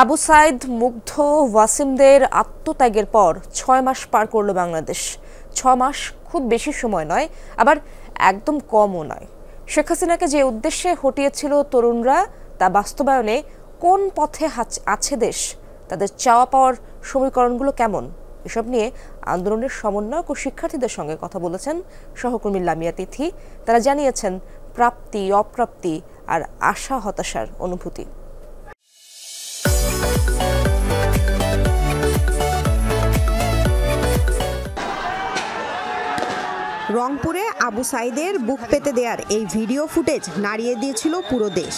আবু সাইদ, মুগ্ধ, ওয়াসিমদের আত্মত্যাগের পর ৬ মাস পার করল বাংলাদেশ। ৬ মাস খুব বেশি সময় নয়, আবার একদম কমও নয়। শেখ হাসিনাকে যে উদ্দেশ্যে হটিয়েছিল তরুণরা, তা বাস্তবায়নে কোন পথে আছে দেশ? তাদের চাওয়া পাওয়ার সমীকরণগুলো কেমন? এসব নিয়ে আন্দোলনের সমন্বয়ক ও শিক্ষার্থীদের সঙ্গে কথা বলেছেন সহকর্মী লামিয়া তিথি। তারা জানিয়েছেন প্রাপ্তি, অপ্রাপ্তি আর আশা হতাশার অনুভূতি। রংপুরে আবু সাইদের বুক পেতে দেওয়ার এই ভিডিও ফুটেজ নাড়িয়ে দিয়েছিল পুরো দেশ।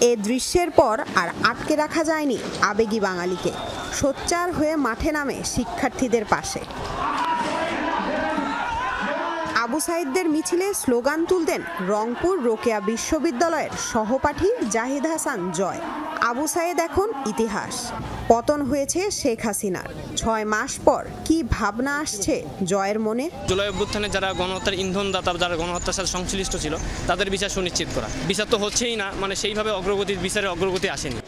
এ দৃশ্যের পর আর আটকে রাখা যায়নি আবেগী বাঙালিকে। সোচ্চার হয়ে মাঠে নামে শিক্ষার্থীদের পাশে। আবু সাইদদের মিছিলে স্লোগান তুলতেন রংপুর রোকেয়া বিশ্ববিদ্যালয়ের সহপাঠী জাহিদ হাসান জয়। আবু সাইদ এখন ইতিহাস। পতন হয়েছে শেখ হাসিনার। ৬ মাস পর কি ভাবনা আসছে জয়ের মনে? জুলাই অভ্যুত্থানে যারা গণহত্যার ইন্ধনদাতা, যারা গণহত্যার সাথে সংশ্লিষ্ট ছিল, তাদের বিচার সুনিশ্চিত করা। বিচার তো হচ্ছেই না, সেইভাবে বিচারের অগ্রগতি আসেনি।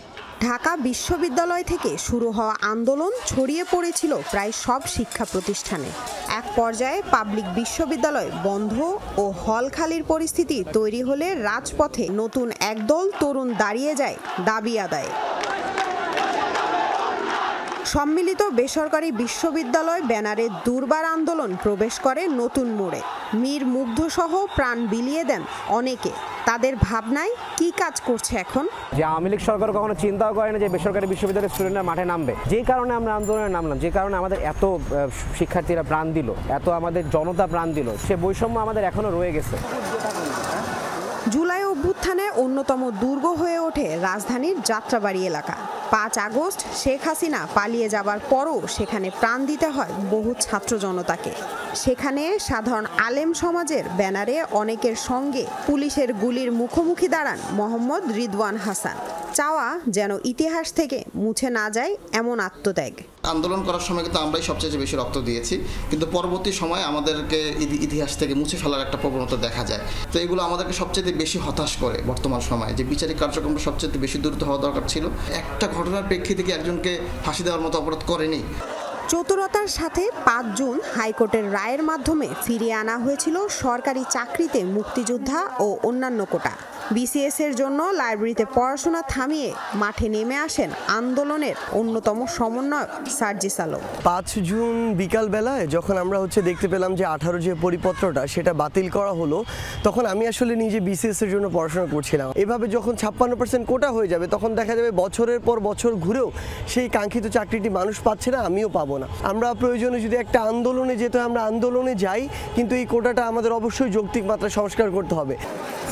ঢাকা বিশ্ববিদ্যালয় থেকে শুরু হওয়া আন্দোলন ছড়িয়ে পড়েছিল প্রায় সব শিক্ষা প্রতিষ্ঠানে। এক পর্যায়ে পাবলিক বিশ্ববিদ্যালয় বন্ধ ও হল খালির পরিস্থিতি তৈরি হলে রাজপথে নতুন একদল তরুণ দাঁড়িয়ে যায় দাবি আদায়ে। সম্মিলিত বেসরকারি বিশ্ববিদ্যালয় ব্যানারে দুর্বার আন্দোলন প্রবেশ করে নতুন মোড়ে। মীর মুগ্ধ সহ প্রাণ বিলিয়ে দেন অনেকে। তাদের ভাবনায় কি কাজ করছে এখন? যে আওয়ামী লীগ সরকার কখনো চিন্তাও করে না যে বেসরকারি বিশ্ববিদ্যালয়ের স্টুডেন্টরা মাঠে নামবে। যে কারণে আমরা আন্দোলনে নামলাম, যে কারণে আমাদের এত শিক্ষার্থীরা প্রাণ দিল, এত আমাদের জনতা প্রাণ দিল, সে বৈষম্য আমাদের এখনো রয়ে গেছে। জুলাই অভ্যুত্থানে অন্যতম দুর্গ হয়ে ওঠে রাজধানীর যাত্রাবাড়ি এলাকা। ৫ আগস্ট শেখ হাসিনা পালিয়ে যাবার পরও সেখানে প্রাণ দিতে হয় বহু ছাত্র জনতাকে। সেখানে সাধারণ আলেম সমাজের ব্যানারে অনেকের সঙ্গে পুলিশের গুলির মুখোমুখি দাঁড়ান মোহাম্মদ রিদওয়ান হাসান। চাওয়া যেন ইতিহাস থেকে মুছে না যায় এমন আত্মত্যাগ। আন্দোলন করার সময় কিন্তু আমরাই সবচেয়ে বেশি রক্ত দিয়েছি, কিন্তু পরবর্তী সময় আমাদেরকে ইতিহাস থেকে মুছে ফেলার একটা প্রবণতা দেখা যায়। তো এগুলো আমাদেরকে সবচেয়ে বেশি হতাশ করে বর্তমান সময়ে, যে বিচারিক কার্যক্রম সবচেয়ে বেশি দ্রুত হওয়া দরকার ছিল। একটা ঘটনার প্রেক্ষিতে কি একজনকে ফাঁসি দেওয়ার মতো অপরাধ করেনি। চতুরতার সাথে ৫ জুন হাইকোর্টের রায়ের মাধ্যমে ফিরিয়ে আনা হয়েছিল সরকারি চাকরিতে মুক্তিযোদ্ধা ও অন্যান্য কোটা। বিসিএস এর জন্য লাইব্রেরিতে পড়াশোনা থামিয়ে মাঠে নেমে আসেন আন্দোলনের অন্যতম সমন্বয়ক সার্জিস আলম। ৫ জুন বিকালবেলায় যখন আমরা দেখতে পেলাম যে 18 যে পরিপত্রটা সেটা বাতিল করা হলো, তখন আমি আসলে নিজে বিসিএস এর জন্য পড়াশোনা করছিলাম। এভাবে যখন 56% কোটা হয়ে যাবে, তখন দেখা যাবে বছরের পর বছর ঘুরেও সেই কাঙ্ক্ষিত চাকরিটি মানুষ পাচ্ছে না, আমিও পাবো না। আমরা প্রয়োজনে যদি একটা আন্দোলনে যেতে হয়, আমরা আন্দোলনে যাই, কিন্তু এই কোটাটা আমাদের অবশ্যই যৌক্তিক মাত্রায় সংস্কার করতে হবে।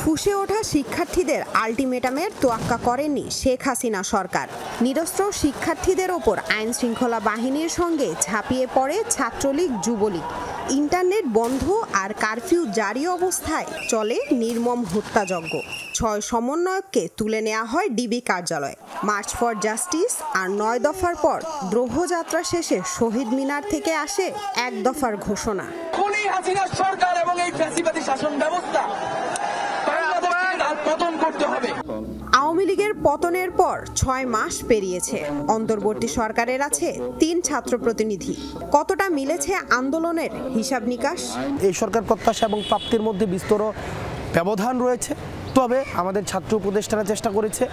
ফুঁসে ওঠা শিক্ষার্থীদের আলটিমেটামের তোয়াক্কা করেননি শেখ হাসিনা সরকার। নিরস্ত্র শিক্ষার্থীদের ওপর আইন শৃঙ্খলা বাহিনীর সঙ্গে ঝাঁপিয়ে পড়ে ছাত্রলীগ, যুবলীগ। ইন্টারনেট বন্ধ আর কারফিউ জারি অবস্থায় চলে নির্মম হত্যাযজ্ঞ। ৬ সমন্বয়ককে তুলে নেওয়া হয় ডিবি কার্যালয়ে। মার্চ ফর জাস্টিস আর ৯ দফার পর দ্রোহযাত্রা শেষে শহীদ মিনার থেকে আসে ১ দফার ঘোষণা। সরকার এবং এই ফ্যাসিবাদী শাসন ব্যবস্থা পতন করতে হবে। আওয়ামী লীগের পতনের পর ৬ মাস পেরিয়েছে। অন্তর্বর্তী সরকারের আছে ৩ ছাত্র প্রতিনিধি। কতটা মিলেছে আন্দোলনের হিসাব নিকাশ? এই সরকার প্রত্যাশা এবং প্রাপ্তির মধ্যে বিস্তর ব্যবধান রয়েছে। তবে আমাদের ছাত্র উপদেষ্টারা চেষ্টা করেছে,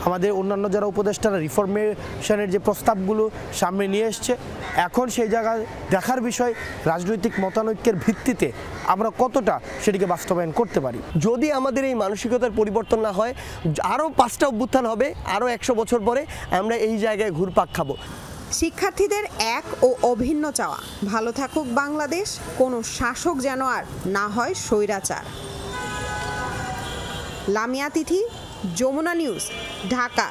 আমাদের অন্যান্য যারা উপদেষ্টারা রিফরমেশনের যে প্রস্তাবগুলো সামনে নিয়ে এসছে, এখন সেই জায়গায় দেখার বিষয় রাজনৈতিক মতানৈক্যের ভিত্তিতে আমরা কতটা সেটিকে বাস্তবায়ন করতে পারি। যদি আমাদের এই মানসিকতার পরিবর্তন না হয়, আরও 5টা অভ্যুত্থান হবে, আরও 100 বছর পরে আমরা এই জায়গায় ঘুরপাক খাবো। শিক্ষার্থীদের এক ও অভিন্ন চাওয়া, ভালো থাকুক বাংলাদেশ, কোনো শাসক যেন আর না হয় স্বৈরাচার। লামিয়া তিথি, যমুনা নিউজ, ঢাকা।